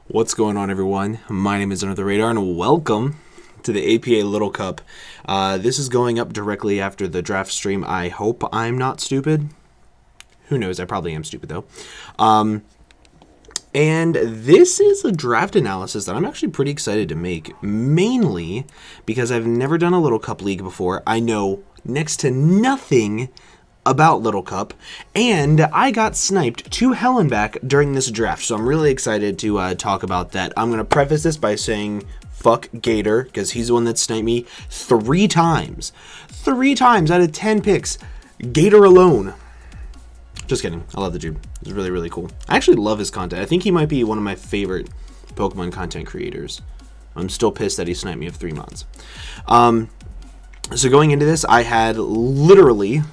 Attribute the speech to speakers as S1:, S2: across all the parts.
S1: What's going on, everyone? My name is Under the Radar, and welcome to the APA Little Cup. This is going up directly after the draft stream. I hope I'm not stupid. Who knows? I probably am stupid, though. And this is a draft analysis that I'm actually pretty excited to make, mainly because I've never done a Little Cup league before. I know next to nothing about Little Cup, and I got sniped to hell and back during this draft, so I'm really excited to talk about that. I'm going to preface this by saying fuck Gator, because he's the one that sniped me 3 times. 3 times out of 10 picks. Gator alone. Just kidding. I love the dude. He's really, really cool. I actually love his content. I think he might be one of my favorite Pokemon content creators. I'm still pissed that he sniped me of 3 months. So going into this, I had literally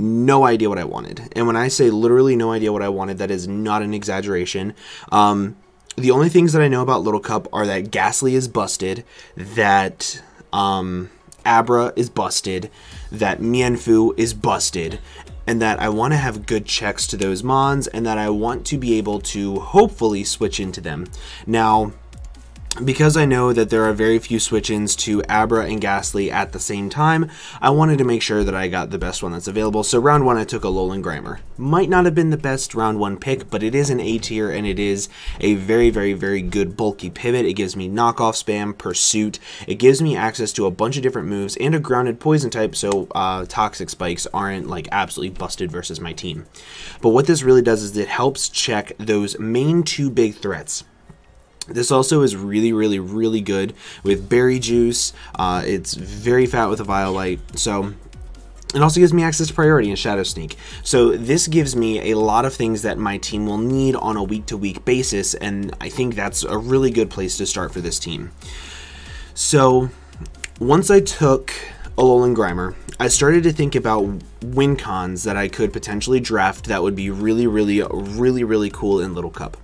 S1: no idea what I wanted. And when I say literally no idea what I wanted, that is not an exaggeration. The only things that I know about Little Cup are that Gastly is busted, that Abra is busted, that Mienfoo is busted, and that I want to have good checks to those mons, and that I want to be able to hopefully switch into them. Now, because I know that there are very few switch-ins to Abra and Gastly at the same time, I wanted to make sure that I got the best one that's available. So round 1, I took Alolan Grimer. Might not have been the best round 1 pick, but it is an A tier, and it is a very, very, very good bulky pivot. It gives me knockoff spam, pursuit. It gives me access to a bunch of different moves and a grounded poison type, so toxic spikes aren't like absolutely busted versus my team. But what this really does is it helps check those main 2 big threats. This also is really, really, really good with Berry Juice. It's very fat with a Violite, so it also gives me access to Priority and Shadow Sneak. So this gives me a lot of things that my team will need on a week-to-week basis, and I think that's a really good place to start for this team. So once I took Alolan Grimer, I started to think about win cons that I could potentially draft that would be really, really, really, really cool in Little Cup.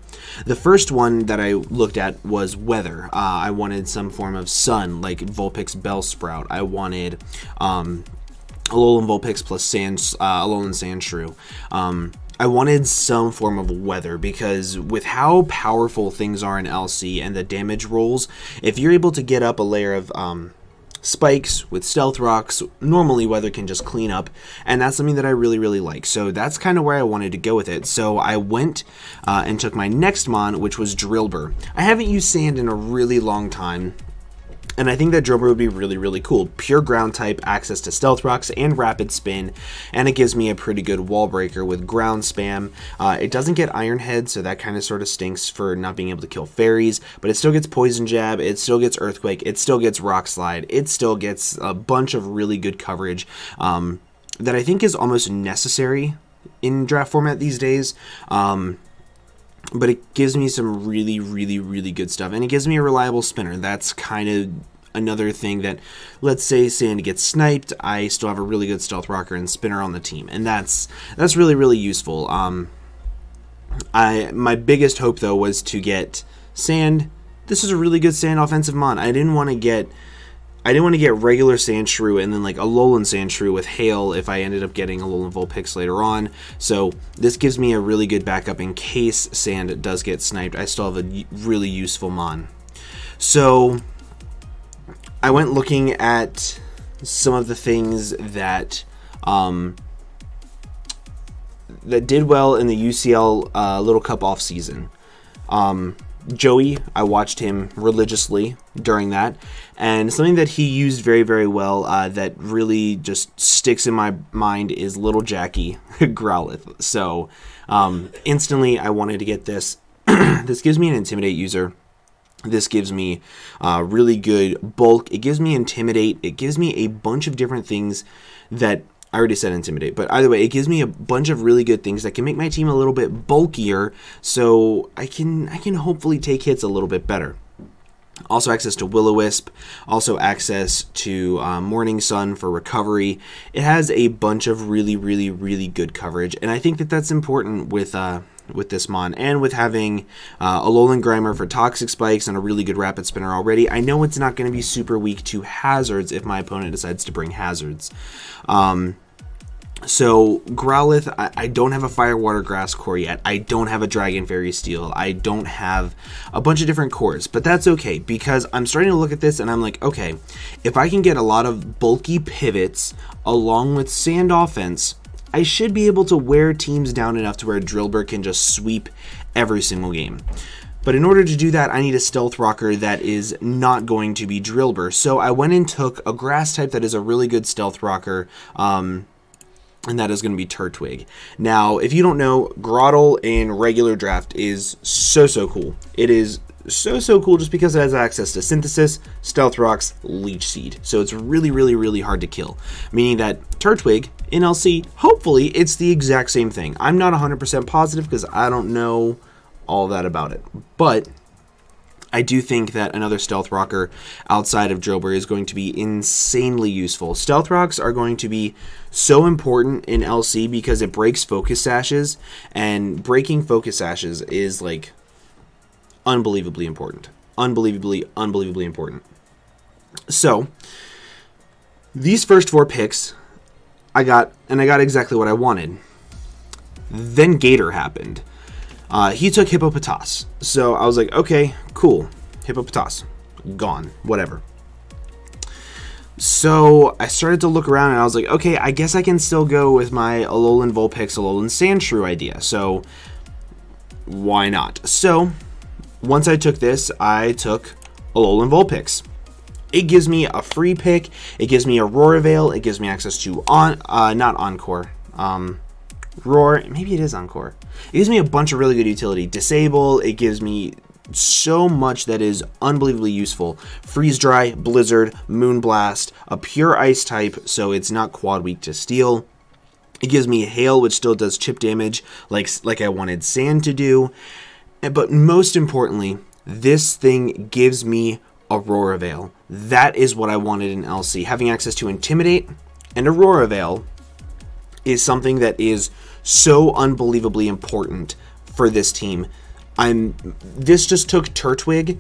S1: The first one that I looked at was weather. I wanted some form of sun, like Vulpix Bellsprout. I wanted Alolan Vulpix plus Alolan Sandshrew. I wanted some form of weather because with how powerful things are in LC and the damage rolls, if you're able to get up a layer of spikes with stealth rocks, normally weather can just clean up, and that's something that I really, really like. So that's kind of where I wanted to go with it. So I went and took my next mon, which was Drillbur. I haven't used sand in a really long time, and I think that Drillbur would be really, really cool. Pure ground type, access to stealth rocks and rapid spin, and it gives me a pretty good wall breaker with ground spam. It doesn't get Iron Head, so that kind of sort of stinks for not being able to kill fairies, but it still gets Poison Jab, it still gets Earthquake, it still gets Rock Slide, it still gets a bunch of really good coverage that I think is almost necessary in draft format these days. But it gives me some really, really, really good stuff. And it gives me a reliable spinner. That's kind of another thing that, let's say Sandy gets sniped, I still have a really good Stealth Rocker and spinner on the team. And that's really, really useful. My biggest hope, though, was to get Sand. This is a really good Sand offensive mon. I didn't want to get regular Sandshrew and then like Alolan Sandshrew with Hail if I ended up getting Alolan Vulpix later on. So this gives me a really good backup in case Sand does get sniped. I still have a really useful mon. So I went looking at some of the things that that did well in the UCL Little Cup off season. Joey, I watched him religiously during that, and something that he used very, very well that really just sticks in my mind is Little Jackie Growlithe. So instantly I wanted to get this. This gives me an Intimidate user. This gives me really good bulk. It gives me Intimidate. It gives me a bunch of different things that I already said Intimidate, but either way, it gives me a bunch of really good things that can make my team a little bit bulkier, so I can hopefully take hits a little bit better. Also access to Will-O-Wisp, also access to Morning Sun for recovery. It has a bunch of really, really, really good coverage, and I think that that's important with this mon, and with having Alolan Grimer for toxic spikes and a really good rapid spinner already. I know it's not going to be super weak to hazards if my opponent decides to bring hazards. So Growlithe, I don't have a Fire Water Grass core yet. I don't have a Dragon Fairy Steel. I don't have a bunch of different cores, but that's okay because I'm starting to look at this and I'm like, okay, if I can get a lot of bulky pivots along with sand offense, I should be able to wear teams down enough to where Drillbur can just sweep every single game. But in order to do that, I need a Stealth Rocker that is not going to be Drillbur. So I went and took a grass type that is a really good Stealth Rocker, and that is going to be Turtwig. Now, if you don't know, Grotle in regular draft is so cool. It is so cool just because it has access to Synthesis, Stealth Rocks, Leech Seed. So it's really hard to kill. Meaning that Turtwig in LC, hopefully it's the exact same thing. I'm not 100% positive because I don't know all that about it. But I do think that another Stealth Rocker outside of Drillbur is going to be insanely useful. Stealth Rocks are going to be so important in LC because it breaks Focus Sashes, and breaking Focus Sashes is like unbelievably important. Unbelievably important. So, these first 4 picks, I got exactly what I wanted. Then Gator happened. He took Hippopotas. So I was like, okay, cool. Hippopotas. Gone. Whatever. So I started to look around and I was like, okay, I guess I can still go with my Alolan Vulpix, Alolan Sandshrew idea. So why not? So once I took this, I took Alolan Vulpix. It gives me a free pick. It gives me a Aurora Veil. It gives me access to not Encore. Roar, maybe it is Encore. It gives me a bunch of really good utility. Disable, it gives me so much that is unbelievably useful. Freeze Dry, Blizzard, Moonblast, a pure ice type, so it's not quad weak to steel. It gives me Hail, which still does chip damage, like I wanted Sand to do. But most importantly, this thing gives me Aurora Veil. That is what I wanted in LC. Having access to Intimidate and Aurora Veil is something that is so unbelievably important for this team. This just took Turtwig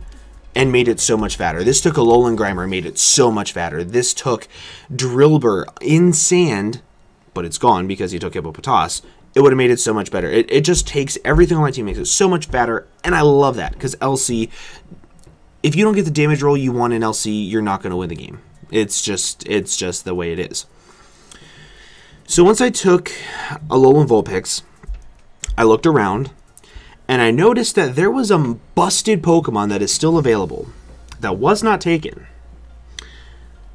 S1: and made it so much fatter. This took Alolan Grimer and made it so much fatter. This took Drillbur in Sand, but it's gone because he took Hippopotas. It would have made it so much better. It just takes everything on my team, makes it so much fatter, and I love that because LC, if you don't get the damage roll you want in LC, you're not going to win the game. It's just the way it is. So once I took Alolan Vulpix, I looked around, and I noticed that there was a busted Pokemon that is still available, that was not taken,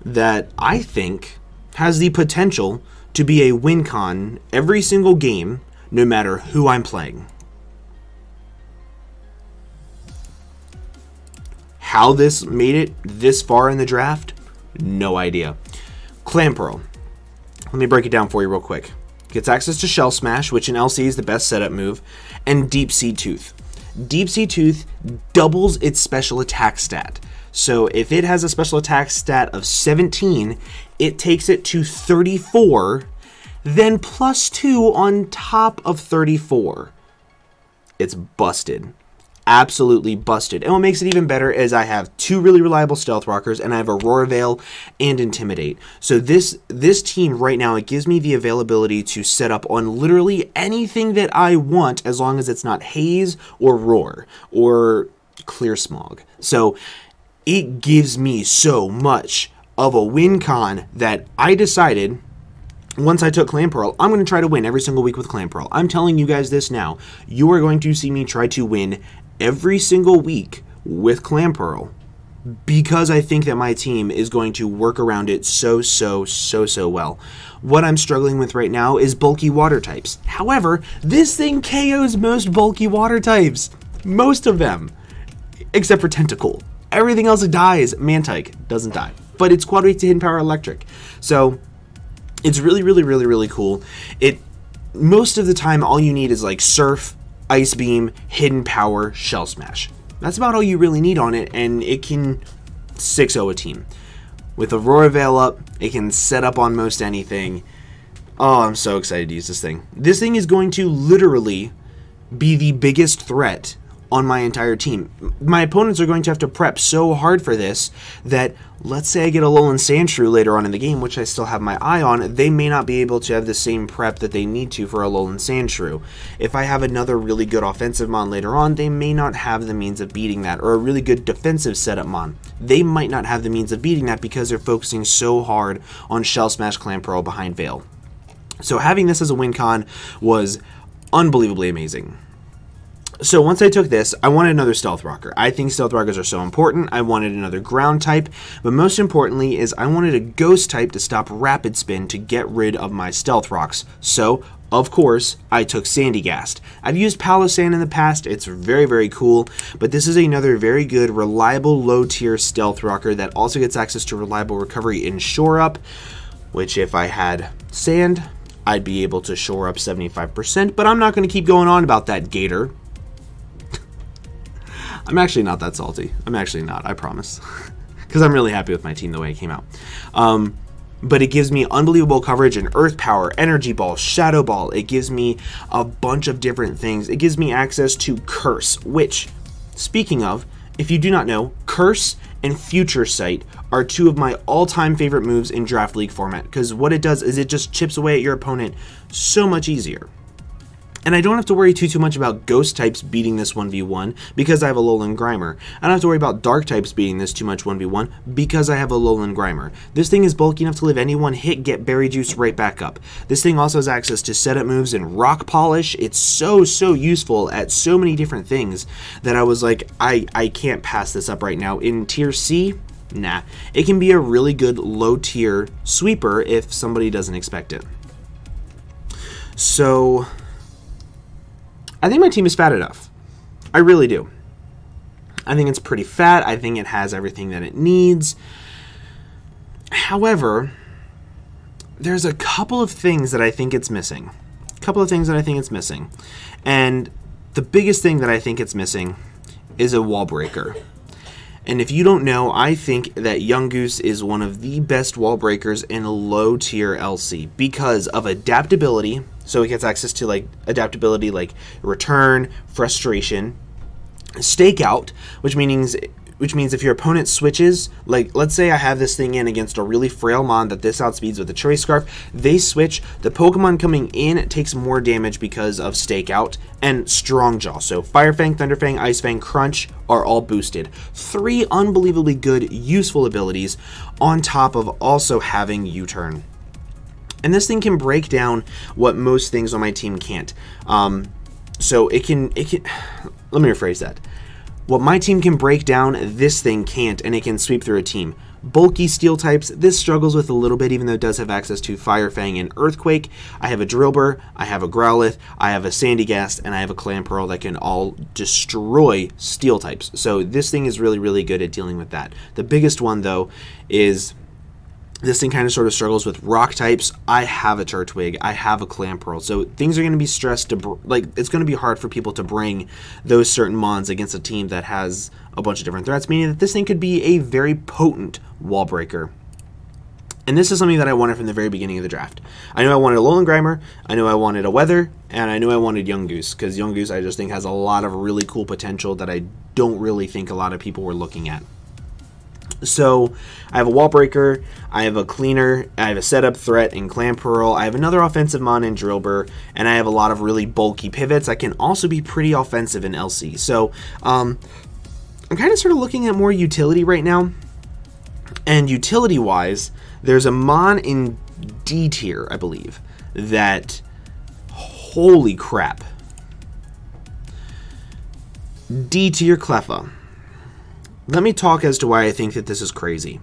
S1: that I think has the potential to be a win con every single game, no matter who I'm playing. How this made it this far in the draft, no idea. Clamperl. Let me break it down for you real quick. Gets access to Shell Smash, which in LC is the best setup move, and Deep Sea Tooth. Deep Sea Tooth doubles its special attack stat. So if it has a special attack stat of 17, it takes it to 34, then +2 on top of 34. It's busted. Absolutely busted. And what makes it even better is I have 2 really reliable Stealth Rockers, and I have Aurora Veil and Intimidate. So this team right now, it gives me the availability to set up on literally anything that I want, as long as it's not Haze or Roar or Clear Smog. So it gives me so much of a win con that I decided, once I took Clamperl, I'm going to try to win every single week with Clamperl. I'm telling you guys this now. You are going to see me try to win every single week with Clamperl, because I think that my team is going to work around it so well. What I'm struggling with right now is bulky water types. However, this thing KOs most bulky water types. Most of them. Except for Tentacool. Everything else dies. Mantike doesn't die. But it's quad weak to Hidden Power Electric. So it's really cool. Most of the time, all you need is like Surf, Ice Beam, Hidden Power, Shell Smash. That's about all you really need on it, and it can 6-0 a team. With Aurora Veil up, it can set up on most anything. Oh, I'm so excited to use this thing. This thing is going to literally be the biggest threat on my entire team. My opponents are going to have to prep so hard for this that, let's say I get a Alolan Sandshrew later on in the game, which I still have my eye on, they may not be able to have the same prep that they need to for a Alolan Sandshrew. If I have another really good offensive mon later on, they may not have the means of beating that, or a really good defensive setup mon. They might not have the means of beating that because they're focusing so hard on Shell Smash Clamperl behind Veil. So having this as a win con was unbelievably amazing. So once I took this, I wanted another Stealth Rocker. I think Stealth Rockers are so important. I wanted another ground type, but most importantly is I wanted a ghost type to stop Rapid Spin to get rid of my Stealth Rocks. So, of course, I took Sandygast. I've used Palossand in the past. It's very, very cool, but this is another very good, reliable, low-tier Stealth Rocker that also gets access to reliable recovery in Shore Up, which if I had Sand, I'd be able to shore up 75%, but I'm not going to keep going on about that, Gator. I'm actually not that salty. I'm actually not, I promise. Because I'm really happy with my team the way it came out. But it gives me unbelievable coverage in Earth Power, Energy Ball, Shadow Ball. It gives me a bunch of different things. It gives me access to Curse, which, speaking of, if you do not know, Curse and Future Sight are two of my all-time favorite moves in Draft League format. Because what it does is it just chips away at your opponent so much easier. And I don't have to worry too much about Ghost types beating this 1v1 because I have Alolan Grimer. I don't have to worry about Dark types beating this too much 1v1 because I have Alolan Grimer. This thing is bulky enough to live any one hit, get Berry Juice right back up. This thing also has access to setup moves and Rock Polish. It's so useful at so many different things that I was like, I can't pass this up right now. In Tier C, nah. It can be a really good low tier sweeper if somebody doesn't expect it. So I think my team is fat enough. I really do. I think it's pretty fat. I think it has everything that it needs. However, there's a couple of things that I think it's missing. And the biggest thing that I think it's missing is a wall breaker. And if you don't know, I think that Yungoos is one of the best wall breakers in low tier LC because of adaptability. So it gets access to like adaptability like Return, Frustration, Stakeout, which means if your opponent switches, like let's say I have this thing in against a really frail mon that this outspeeds with a Choice Scarf, they switch, the Pokemon coming in takes more damage because of Stakeout and Strong Jaw. So Fire Fang, Thunder Fang, Ice Fang, Crunch are all boosted. 3 unbelievably good, useful abilities on top of also having U-Turn. And this thing can break down what most things on my team can't. So it can, let me rephrase that. What my team can break down, this thing can't, and it can sweep through a team. Bulky steel types, this struggles with a little bit, even though it does have access to Fire Fang and Earthquake. I have a Drillbur, I have a Growlithe, I have a Sandygast, and I have a Clamperl that can all destroy steel types. So this thing is really good at dealing with that. The biggest one, though, is this thing kind of sort of struggles with rock types. I have a Turtwig, I have a Clamperl, so things are going to be stressed to, like, it's going to be hard for people to bring those certain mons against a team that has a bunch of different threats, meaning that this thing could be a very potent wall breaker. And this is something that I wanted from the very beginning of the draft. I knew I wanted a Alolan Grimer, I knew I wanted a Weather, and I knew I wanted Yungoos, because Yungoos I just think has a lot of really cool potential that I don't really think a lot of people were looking at. So I have a wall breaker, I have a cleaner, I have a setup threat in Clamperl, I have another offensive mon in Drillbur, and I have a lot of really bulky pivots. I can also be pretty offensive in LC. So I'm kind of sort of looking at more utility right now. And utility wise, there's a mon in D tier, I believe, that, holy crap. D tier Cleffa. Let me talk as to why I think that this is crazy.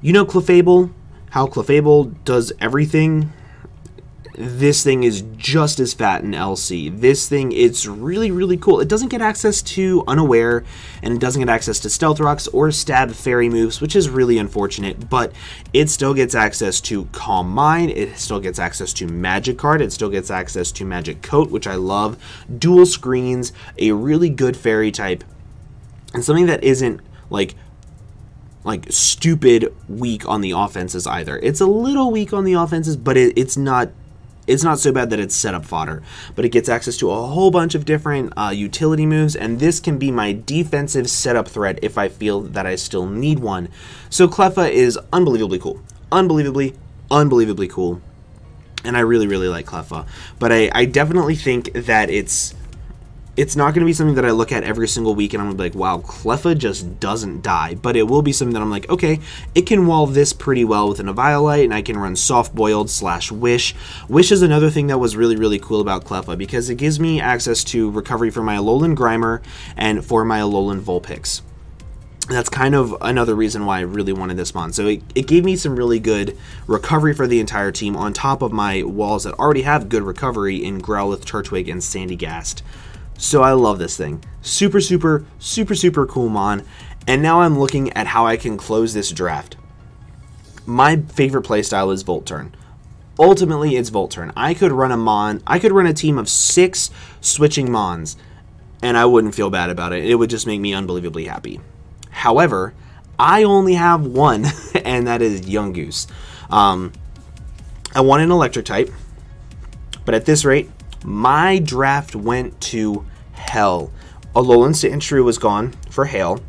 S1: You know Clefable? How Clefable does everything? This thing is just as fat in LC. This thing, it's really cool. It doesn't get access to Unaware, and it doesn't get access to Stealth Rocks or Stab Fairy moves, which is really unfortunate, but it still gets access to Calm Mind, it still gets access to Magic Card, it still gets access to Magic Coat, which I love, dual screens, a really good Fairy type, and something that isn't like stupid weak on the offenses either. It's a little weak on the offenses, but it's not It's not so bad that it's setup fodder, but it gets access to a whole bunch of different utility moves, and this can be my defensive setup threat if I feel that I still need one. So Cleffa is unbelievably cool. Unbelievably cool. And I really, really like Cleffa. But I definitely think that it's not going to be something that I look at every single week and I'm going to be like, wow, Cleffa just doesn't die. But it will be something that I'm like, okay, it can wall this pretty well with an Eviolite, and I can run Soft Boiled / Wish. Wish is another thing that was really, really cool about Cleffa because it gives me access to recovery for my Alolan Grimer and for my Alolan Vulpix. That's kind of another reason why I really wanted this mon. So it gave me some really good recovery for the entire team on top of my walls that already have good recovery in Growlithe, Turtwig, and Sandygast. So I love this thing. Super cool mon. And now I'm looking at how I can close this draft. My favorite playstyle is Volt Turn. Ultimately, it's Volt Turn. I could run a team of 6 switching mons, and I wouldn't feel bad about it. It would just make me unbelievably happy. However, I only have one, and that is Yungoos. I want an electric type, but at this rate, my draft went to hell. Alolan Sandshrew was gone for Hail.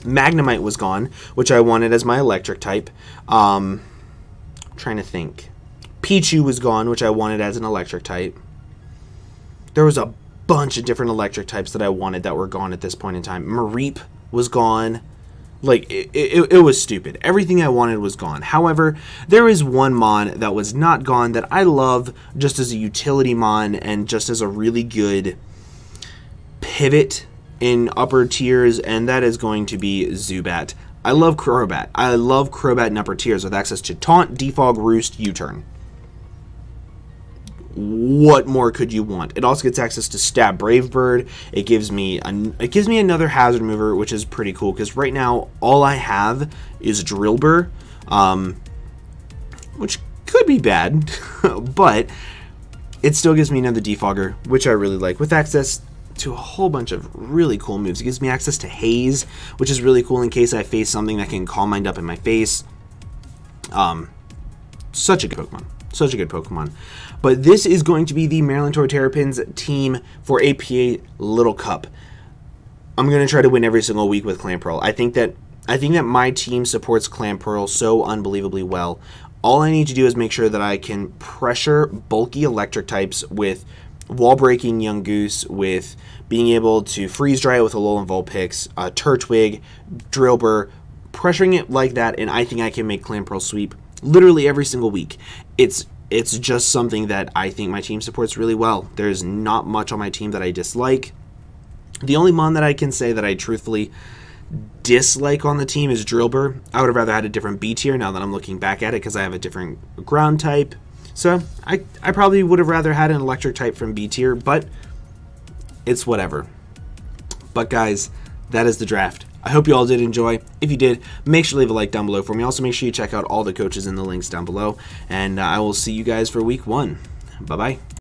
S1: Magnemite was gone, which I wanted as my electric type. Trying to think. Pichu was gone, which I wanted as an electric type. There was a bunch of different electric types that I wanted that were gone at this point in time. Mareep was gone. Like, it was stupid. Everything I wanted was gone. However, there is one mon that was not gone that I love just as a utility mon and just as a really good pivot in upper tiers, and that is going to be Zubat. I love Crobat. I love Crobat in upper tiers with access to Taunt, Defog, Roost, U-Turn. What more could you want? It also gets access to Stab Brave Bird. It gives me another hazard mover, which is pretty cool because right now all I have is Drillbur, which could be bad, but it still gives me another Defogger, which I really like, with access to a whole bunch of really cool moves. It gives me access to Haze, which is really cool in case I face something that can Calm Mind up in my face. Such a good Pokemon. Such a good Pokemon. But this is going to be the Maryland Toy Terrapins team for APA Little Cup. I'm going to try to win every single week with Clamperl. I think that my team supports Clamperl so unbelievably well. All I need to do is make sure that I can pressure bulky electric types with wall-breaking Yungoos, with being able to freeze-dry it with Alolan Vulpix, Turtwig, Drillbur, pressuring it like that, and I think I can make Clamperl sweep literally every single week. It's just something that I think my team supports really well. There's not much on my team that I dislike. The only mon that I can say that I truthfully dislike on the team is Drillbur. I would have rather had a different B tier now that I'm looking back at it because I have a different ground type. So I probably would have rather had an electric type from B tier, but it's whatever. But guys, that is the draft. I hope you all did enjoy. If you did, make sure to leave a like down below for me. Also, make sure you check out all the coaches in the links down below. And I will see you guys for week 1. Bye-bye.